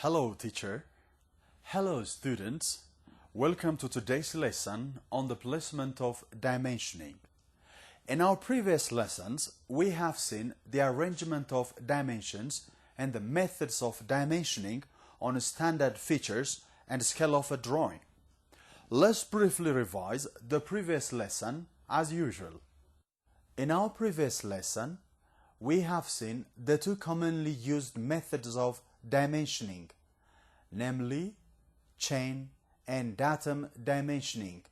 Hello teacher. Hello students. Welcome to today's lesson on the placement of dimensioning. In our previous lessons, we have seen the arrangement of dimensions and the methods of dimensioning on standard features and scale of a drawing. Let's briefly revise the previous lesson as usual. In our previous lesson, we have seen the two commonly used methods of dimensioning, namely chain and datum dimensioning.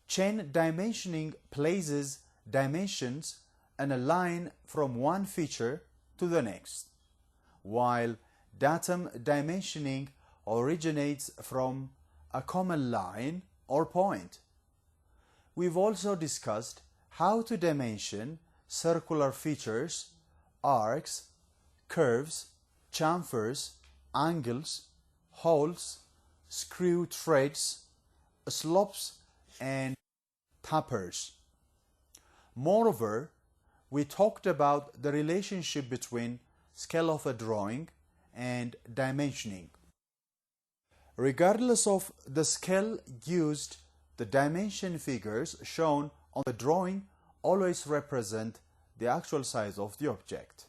Chain dimensioning places dimensions in a line from one feature to the next, while datum dimensioning originates from a common line or point. We've also discussed how to dimension circular features, arcs, curves, chamfers, angles, holes, screw threads, slopes, and tapers. Moreover, we talked about the relationship between scale of a drawing and dimensioning. Regardless of the scale used, the dimension figures shown on the drawing always represent the actual size of the object.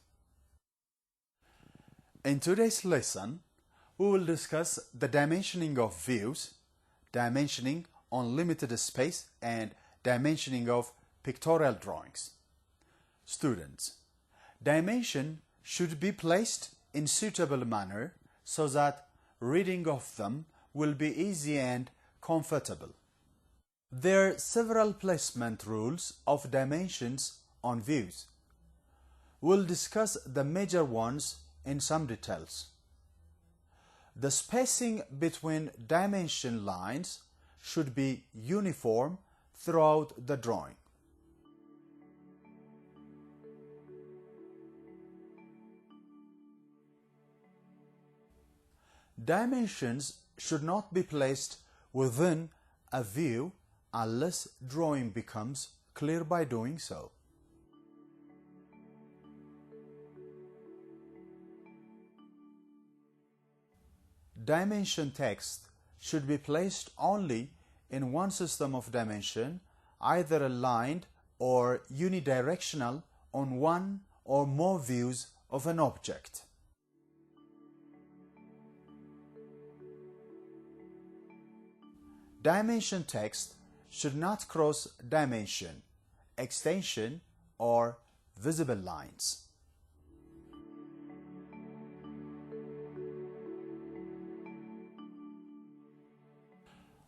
In today's lesson, we will discuss the dimensioning of views, dimensioning on limited space, and dimensioning of pictorial drawings. Students, dimension should be placed in suitable manner so that reading of them will be easy and comfortable. There are several placement rules of dimensions on views. We'll discuss the major ones in some details. The spacing between dimension lines should be uniform throughout the drawing. Dimensions should not be placed within a view unless drawing becomes clear by doing so. Dimension text should be placed only in one system of dimension, either aligned or unidirectional on one or more views of an object. Dimension text should not cross dimension, extension, or visible lines.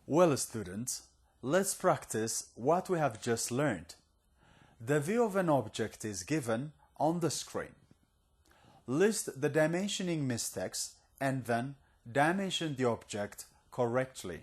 Well, students, let's practice what we have just learned. The view of an object is given on the screen. List the dimensioning mistakes and then dimension the object correctly.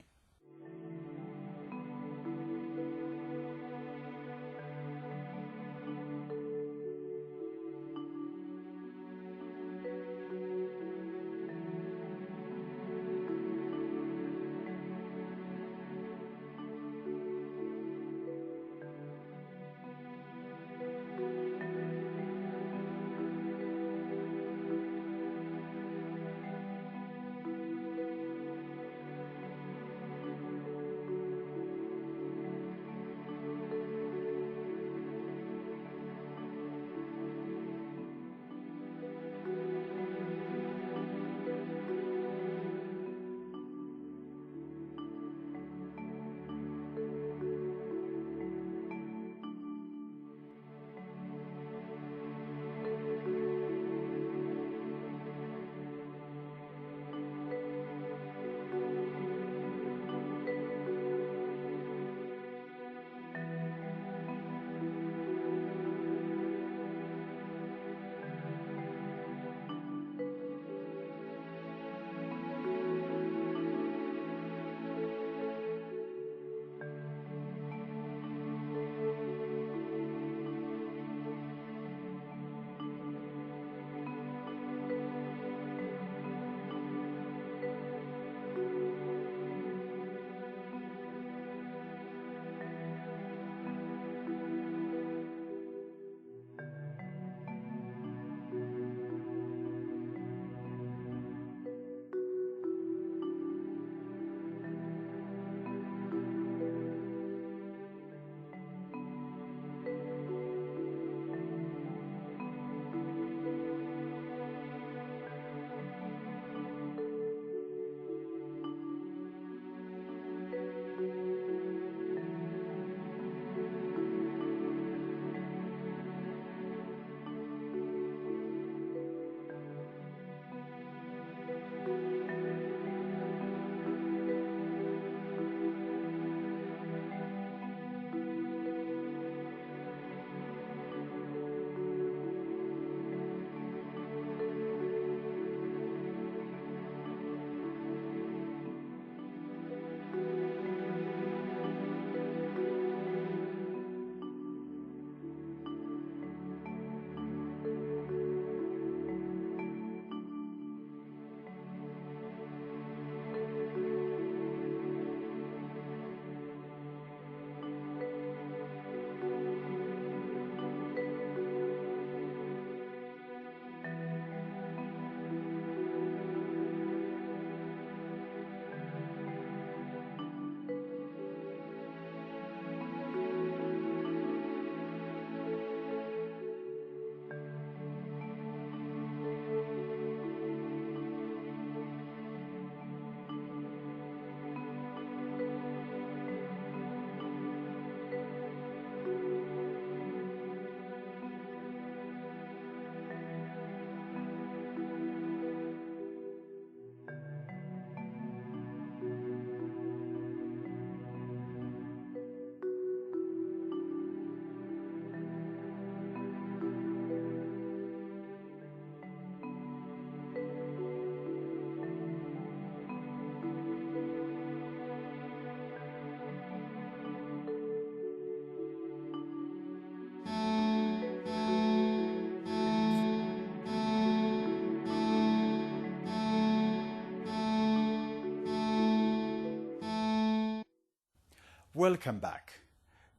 Welcome back.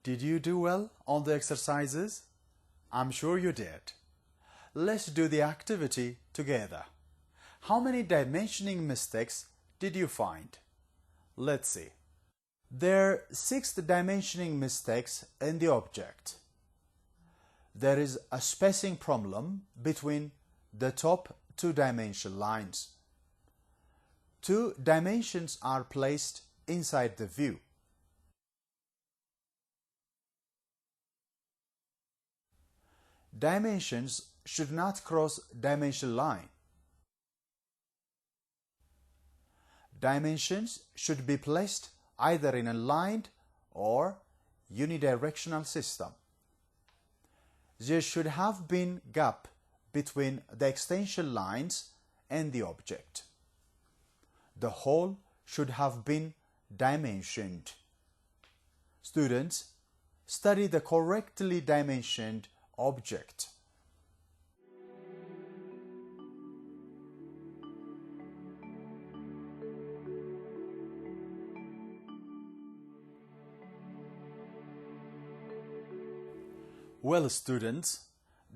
Did you do well on the exercises? I'm sure you did. Let's do the activity together. How many dimensioning mistakes did you find? Let's see. There are 6 dimensioning mistakes in the object. There is a spacing problem between the top 2 dimension lines. 2 dimensions are placed inside the view. Dimensions should not cross dimension line. Dimensions should be placed either in a aligned or unidirectional system. There should have been gap between the extension lines and the object. The whole should have been dimensioned. Students, study the correctly dimensioned object. Well, students,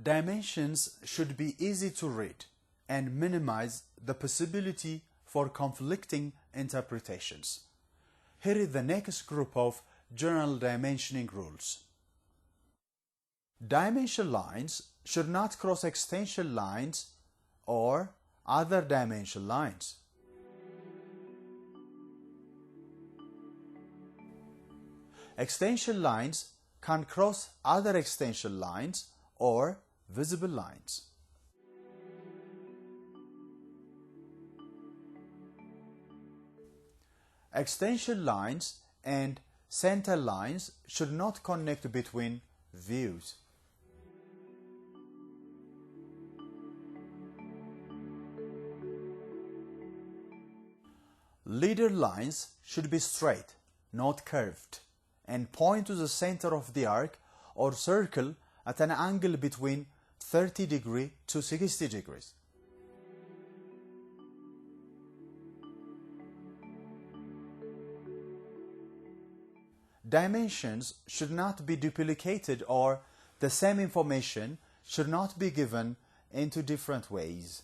dimensions should be easy to read and minimize the possibility for conflicting interpretations. Here is the next group of general dimensioning rules. Dimension lines should not cross extension lines or other dimension lines. Extension lines can cross other extension lines or visible lines. Extension lines and center lines should not connect between views. Leader lines should be straight, not curved, and point to the center of the arc or circle at an angle between 30 degrees to 60 degrees. Dimensions should not be duplicated, or the same information should not be given into different ways.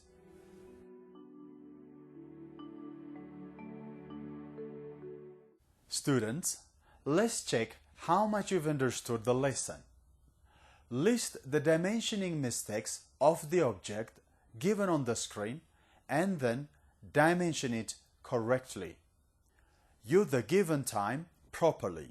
Students, let's check how much you've understood the lesson. List the dimensioning mistakes of the object given on the screen and then dimension it correctly. Use the given time properly.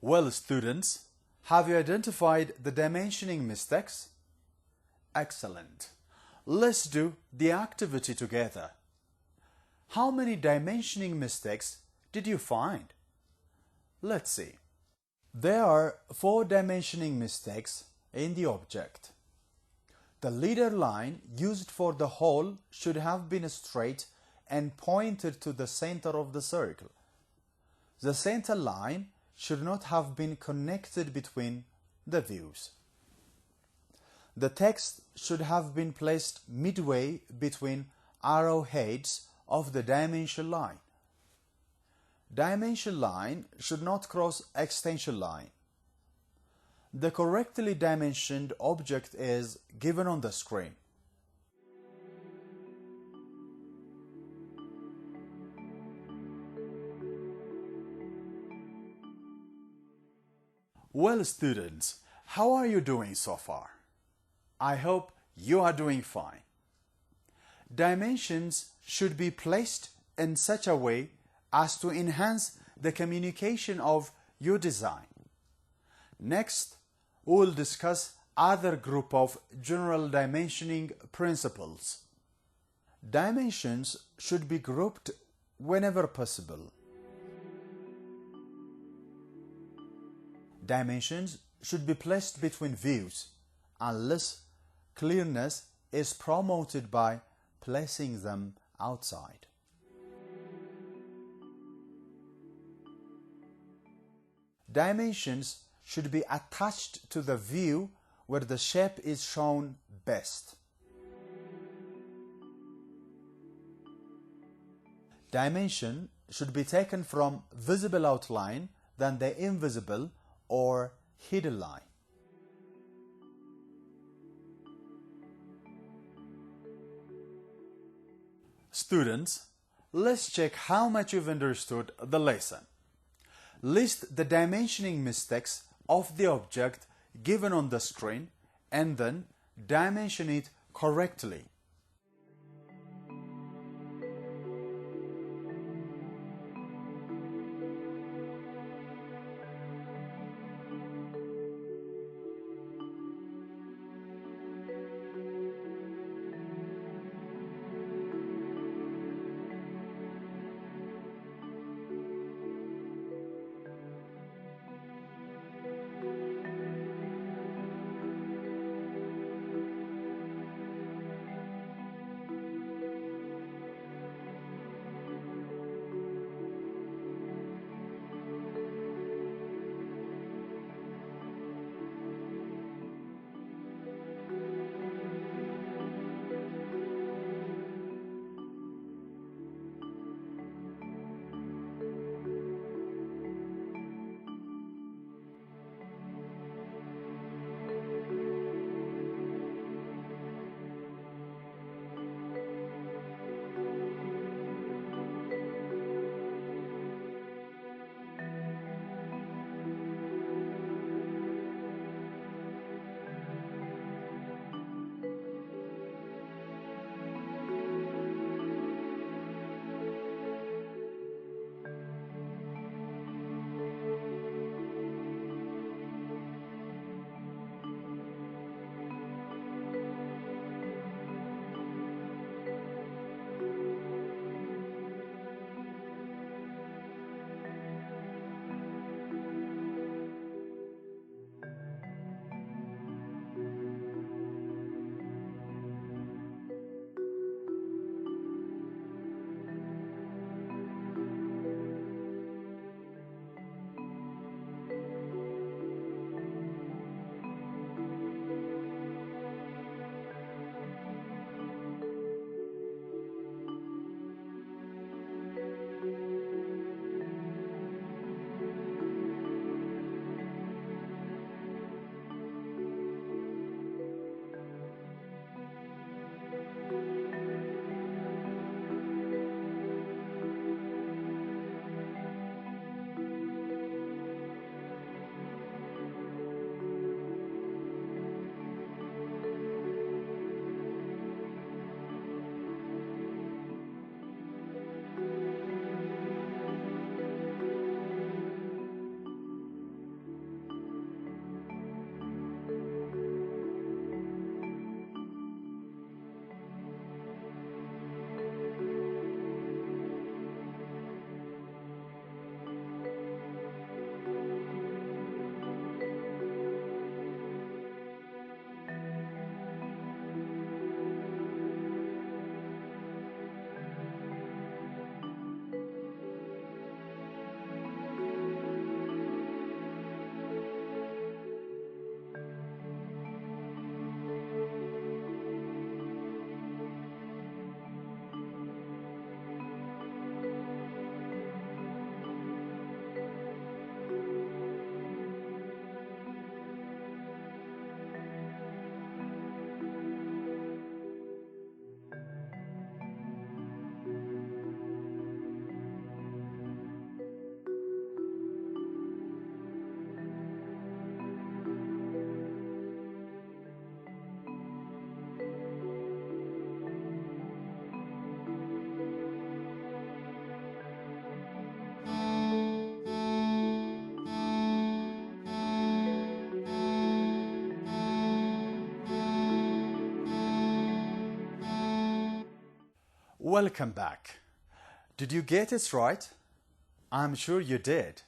Well, students, have you identified the dimensioning mistakes? Excellent. Let's do the activity together. How many dimensioning mistakes did you find? Let's see. There are 4 dimensioning mistakes in the object. The leader line used for the hole should have been straight and pointed to the center of the circle. The center line should not have been connected between the views. The text should have been placed midway between arrowheads of the dimension line. Dimension line should not cross extension line. The correctly dimensioned object is given on the screen. Well, students, how are you doing so far? I hope you are doing fine. Dimensions should be placed in such a way as to enhance the communication of your design. Next, we will discuss other group of general dimensioning principles. Dimensions should be grouped whenever possible. Dimensions should be placed between views unless clearness is promoted by placing them outside. Dimensions should be attached to the view where the shape is shown best. Dimension should be taken from visible outline than the invisible or hidden line. Students, let's check how much you've understood the lesson. List the dimensioning mistakes of the object given on the screen and then dimension it correctly. Welcome back. Did you get it right? I'm sure you did.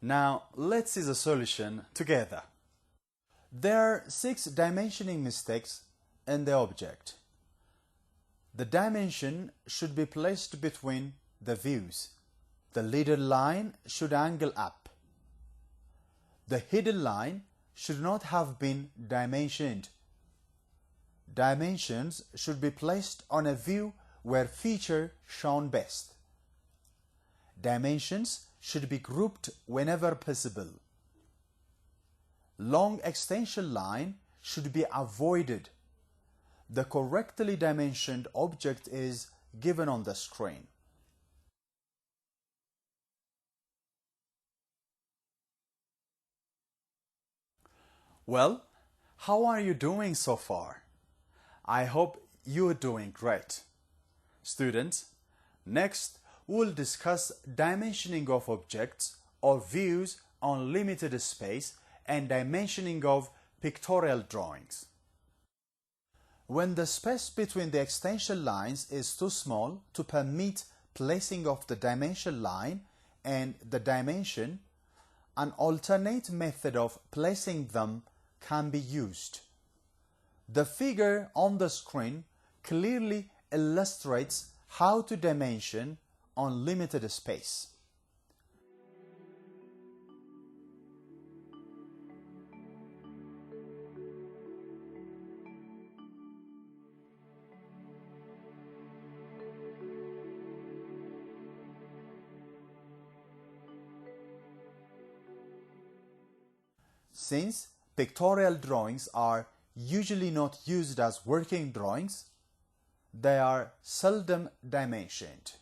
Now let's see the solution together. There are 6 dimensioning mistakes in the object. The dimension should be placed between the views. The leaded line should angle up. The hidden line should not have been dimensioned. Dimensions should be placed on a view where feature shown best. Dimensions should be grouped whenever possible. Long extension line should be avoided. The correctly dimensioned object is given on the screen. Well, how are you doing so far? I hope you're doing great. Students, next we'll discuss dimensioning of objects or views on limited space and dimensioning of pictorial drawings. When the space between the extension lines is too small to permit placing of the dimension line and the dimension, an alternate method of placing them can be used. The figure on the screen clearly illustrates how to dimension on limited space. Since pictorial drawings are usually not used as working drawings, they are seldom dimensioned.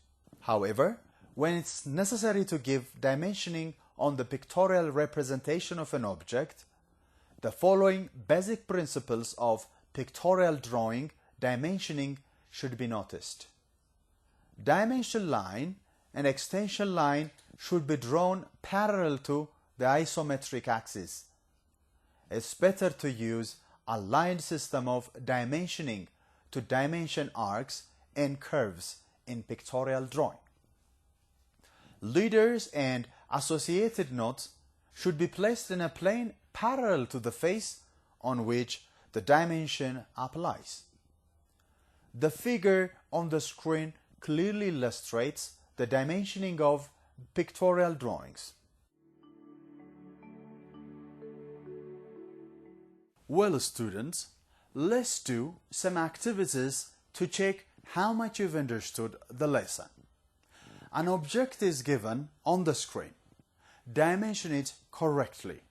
However, when it's necessary to give dimensioning on the pictorial representation of an object, the following basic principles of pictorial drawing dimensioning should be noticed. Dimension line and extension line should be drawn parallel to the isometric axis. It's better to use a line system of dimensioning to dimension arcs and curves in pictorial drawing. Leaders and associated notes should be placed in a plane parallel to the face on which the dimension applies. The figure on the screen clearly illustrates the dimensioning of pictorial drawings. Well, students, let's do some activities to check how much you've understood the lesson. An object is given on the screen. Dimension it correctly.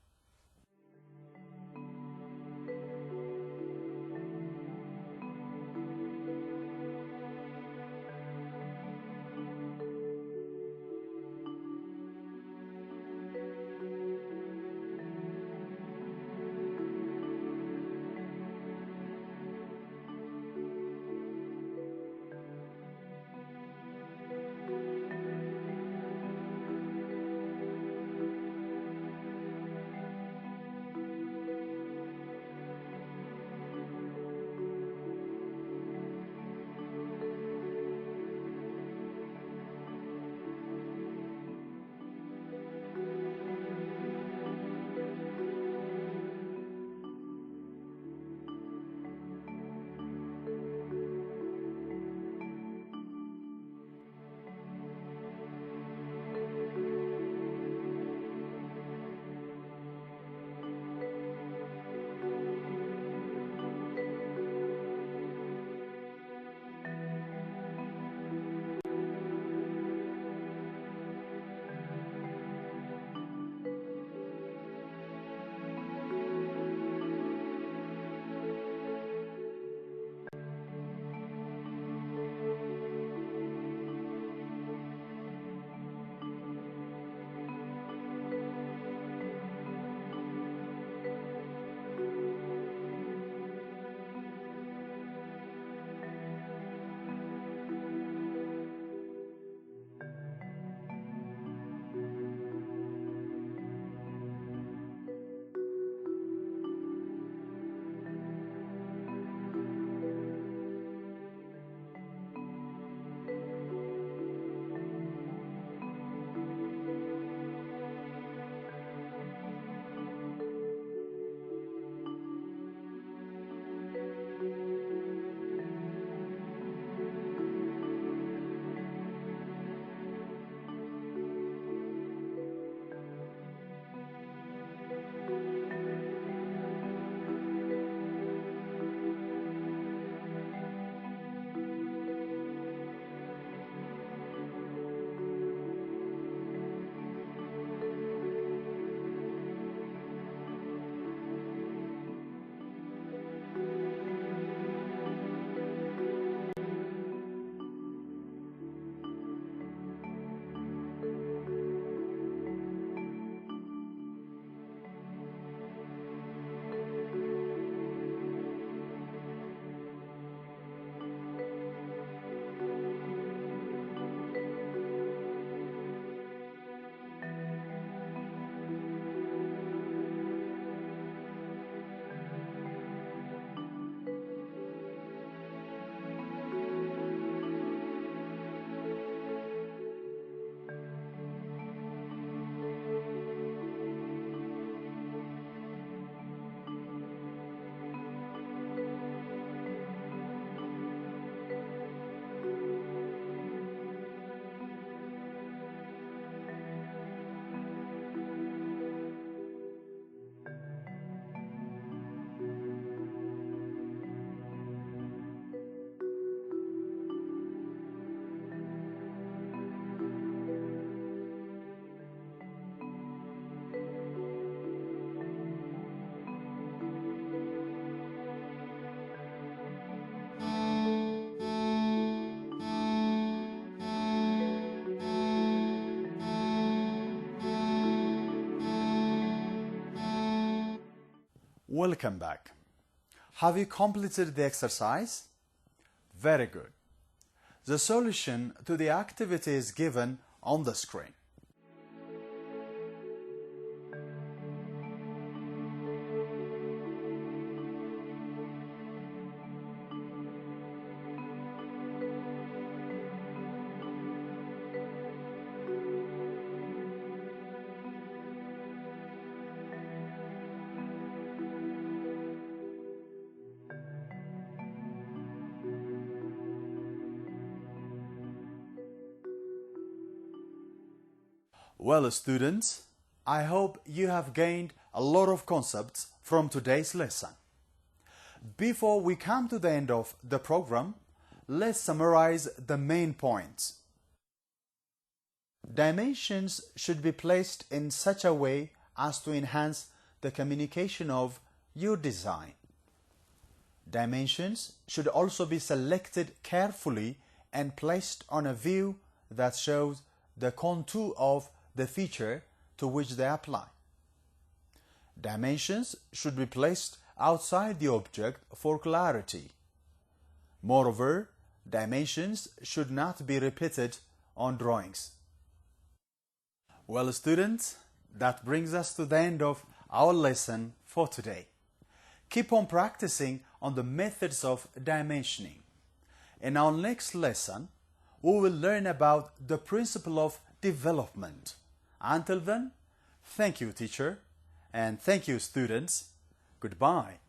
Welcome back. Have you completed the exercise? Very good. The solution to the activity is given on the screen. Well, students, I hope you have gained a lot of concepts from today's lesson. Before we come to the end of the program, let's summarize the main points. Dimensions should be placed in such a way as to enhance the communication of your design. Dimensions should also be selected carefully and placed on a view that shows the contour of the feature to which they apply. Dimensions should be placed outside the object for clarity. Moreover, dimensions should not be repeated on drawings. Well, students, that brings us to the end of our lesson for today. Keep on practicing on the methods of dimensioning. In our next lesson, we will learn about the principle of development. Until then, thank you, teacher, and thank you, students. Goodbye.